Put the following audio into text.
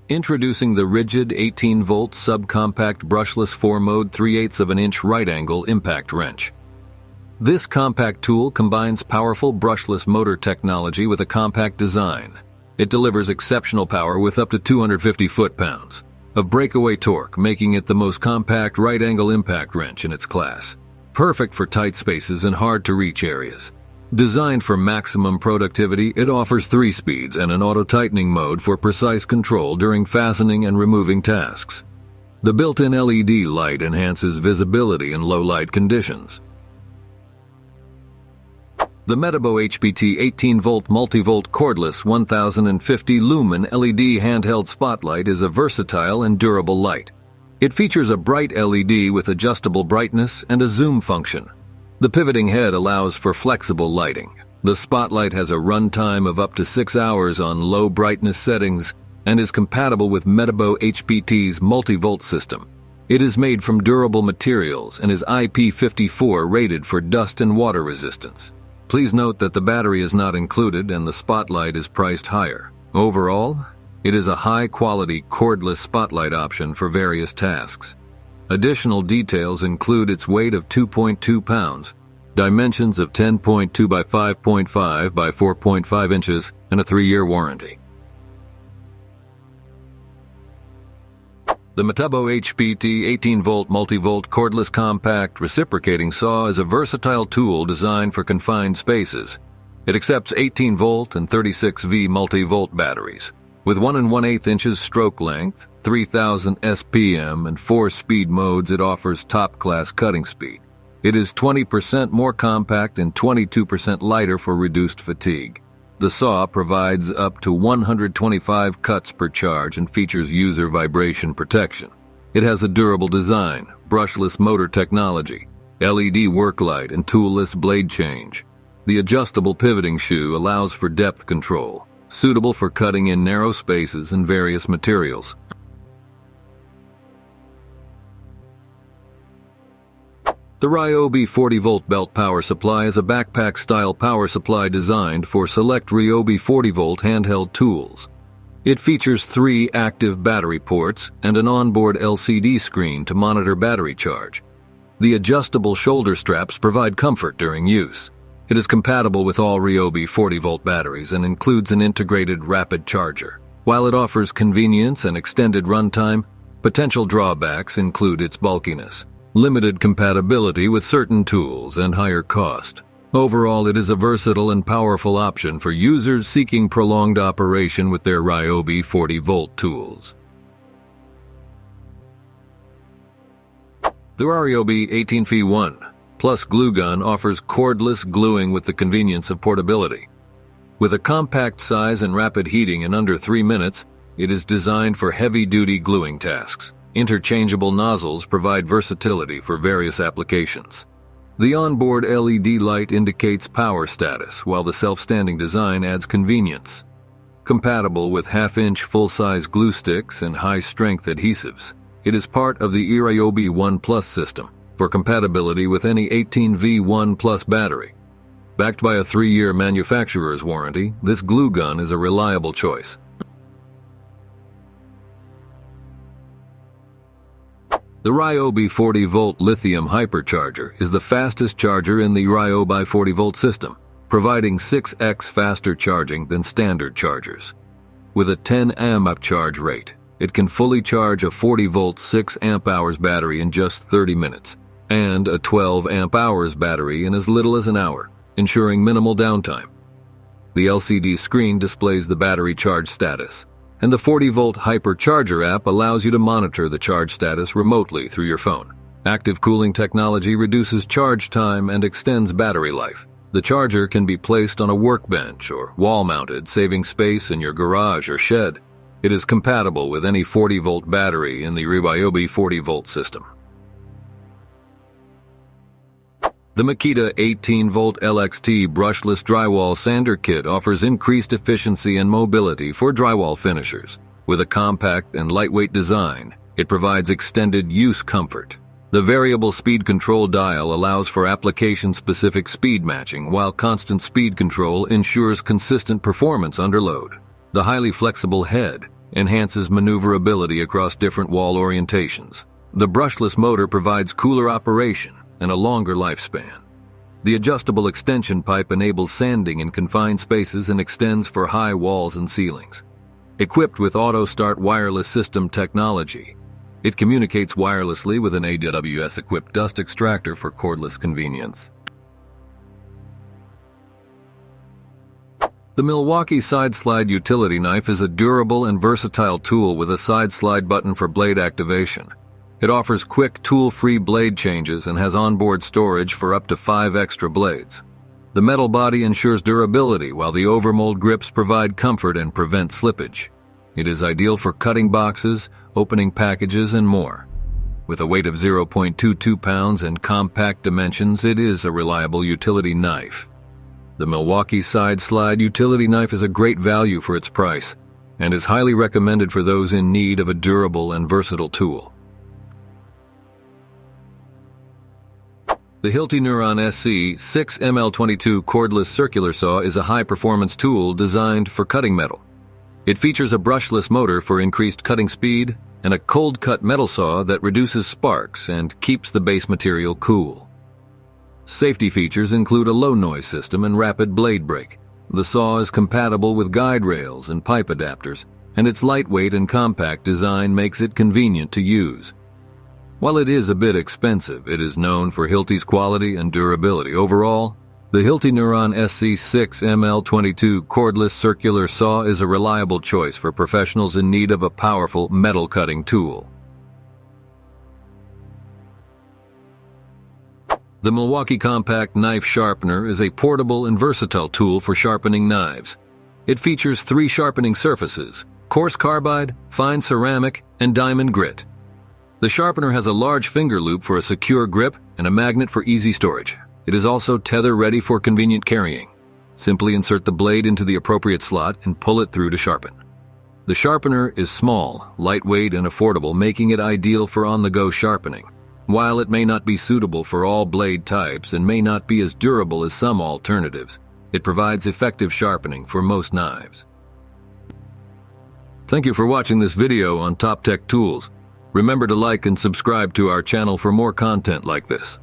Introducing the Ridgid 18-volt subcompact brushless 4-mode 3/8 of an inch right-angle impact wrench. This compact tool combines powerful brushless motor technology with a compact design. It delivers exceptional power with up to 250 foot-pounds of breakaway torque, making it the most compact right-angle impact wrench in its class. Perfect for tight spaces and hard-to-reach areas. Designed for maximum productivity, it offers 3 speeds and an auto-tightening mode for precise control during fastening and removing tasks. The built-in LED light enhances visibility in low-light conditions. The Metabo HPT 18-volt MultiVolt Cordless 1050 Lumen LED handheld spotlight is a versatile and durable light. It features a bright LED with adjustable brightness and a zoom function. The pivoting head allows for flexible lighting. The spotlight has a runtime of up to 6 hours on low brightness settings and is compatible with Metabo HPT's MultiVolt system. It is made from durable materials and is IP54 rated for dust and water resistance. Please note that the battery is not included and the spotlight is priced higher. Overall, it is a high-quality cordless spotlight option for various tasks. Additional details include its weight of 2.2 pounds, dimensions of 10.2 by 5.5 by 4.5 inches, and a 3-year warranty. The Metabo HPT 18-volt MultiVolt Cordless Compact Reciprocating Saw is a versatile tool designed for confined spaces. It accepts 18-volt and 36V multi-volt batteries. With 1 1/8 inches stroke length, 3000 SPM, and 4 speed modes, it offers top-class cutting speed. It is 20% more compact and 22% lighter for reduced fatigue. The saw provides up to 125 cuts per charge and features user vibration protection. It has a durable design, brushless motor technology, LED work light, and toolless blade change. The adjustable pivoting shoe allows for depth control, suitable for cutting in narrow spaces and various materials. The Ryobi 40-volt belt power supply is a backpack-style power supply designed for select Ryobi 40-volt handheld tools. It features 3 active battery ports and an onboard LCD screen to monitor battery charge. The adjustable shoulder straps provide comfort during use. It is compatible with all Ryobi 40-volt batteries and includes an integrated rapid charger. While it offers convenience and extended runtime, potential drawbacks include its bulkiness, limited compatibility with certain tools, and higher cost. Overall, it is a versatile and powerful option for users seeking prolonged operation with their Ryobi 40-volt tools. The Ryobi 18V1 Plus Glue Gun offers cordless gluing with the convenience of portability. With a compact size and rapid heating in under 3 minutes, it is designed for heavy-duty gluing tasks. Interchangeable nozzles provide versatility for various applications. The onboard LED light indicates power status, while the self-standing design adds convenience. Compatible with half-inch full-size glue sticks and high-strength adhesives, it is part of the Ryobi 1 Plus system for compatibility with any 18V1 Plus battery. Backed by a 3-year manufacturer's warranty, this glue gun is a reliable choice. The Ryobi 40-volt lithium hypercharger is the fastest charger in the Ryobi 40-volt system, providing 6x faster charging than standard chargers. With a 10 amp charge rate, it can fully charge a 40-volt 6 amp-hours battery in just 30 minutes, and a 12 amp-hours battery in as little as an hour, ensuring minimal downtime. The LCD screen displays the battery charge status, and the 40-volt hypercharger app allows you to monitor the charge status remotely through your phone. Active cooling technology reduces charge time and extends battery life. The charger can be placed on a workbench or wall-mounted, saving space in your garage or shed. It is compatible with any 40-volt battery in the Ryobi 40-volt system. The Makita 18-volt LXT brushless drywall sander kit offers increased efficiency and mobility for drywall finishers. With a compact and lightweight design, it provides extended use comfort. The variable speed control dial allows for application-specific speed matching, while constant speed control ensures consistent performance under load. The highly flexible head enhances maneuverability across different wall orientations. The brushless motor provides cooler operation and a longer lifespan. The adjustable extension pipe enables sanding in confined spaces and extends for high walls and ceilings. Equipped with auto-start wireless system technology, it communicates wirelessly with an AWS-equipped dust extractor for cordless convenience. The Milwaukee Side Slide Utility Knife is a durable and versatile tool with a side slide button for blade activation. It offers quick, tool-free blade changes and has onboard storage for up to 5 extra blades. The metal body ensures durability, while the overmold grips provide comfort and prevent slippage. It is ideal for cutting boxes, opening packages, and more. With a weight of 0.22 pounds and compact dimensions, it is a reliable utility knife. The Milwaukee Side Slide Utility Knife is a great value for its price and is highly recommended for those in need of a durable and versatile tool. The Hilti Neuron SC 6ML22 cordless circular saw is a high-performance tool designed for cutting metal. It features a brushless motor for increased cutting speed and a cold-cut metal saw that reduces sparks and keeps the base material cool. Safety features include a low-noise system and rapid blade break. The saw is compatible with guide rails and pipe adapters, and its lightweight and compact design makes it convenient to use. While it is a bit expensive, it is known for Hilti's quality and durability. Overall, the Hilti Neuron SC6ML22 cordless circular saw is a reliable choice for professionals in need of a powerful metal cutting tool. The Milwaukee Compact Knife Sharpener is a portable and versatile tool for sharpening knives. It features 3 sharpening surfaces: coarse carbide, fine ceramic, and diamond grit. The sharpener has a large finger loop for a secure grip and a magnet for easy storage. It is also tether-ready for convenient carrying. Simply insert the blade into the appropriate slot and pull it through to sharpen. The sharpener is small, lightweight, and affordable, making it ideal for on-the-go sharpening. While it may not be suitable for all blade types and may not be as durable as some alternatives, it provides effective sharpening for most knives. Thank you for watching this video on Top Tech Tools. Remember to like and subscribe to our channel for more content like this.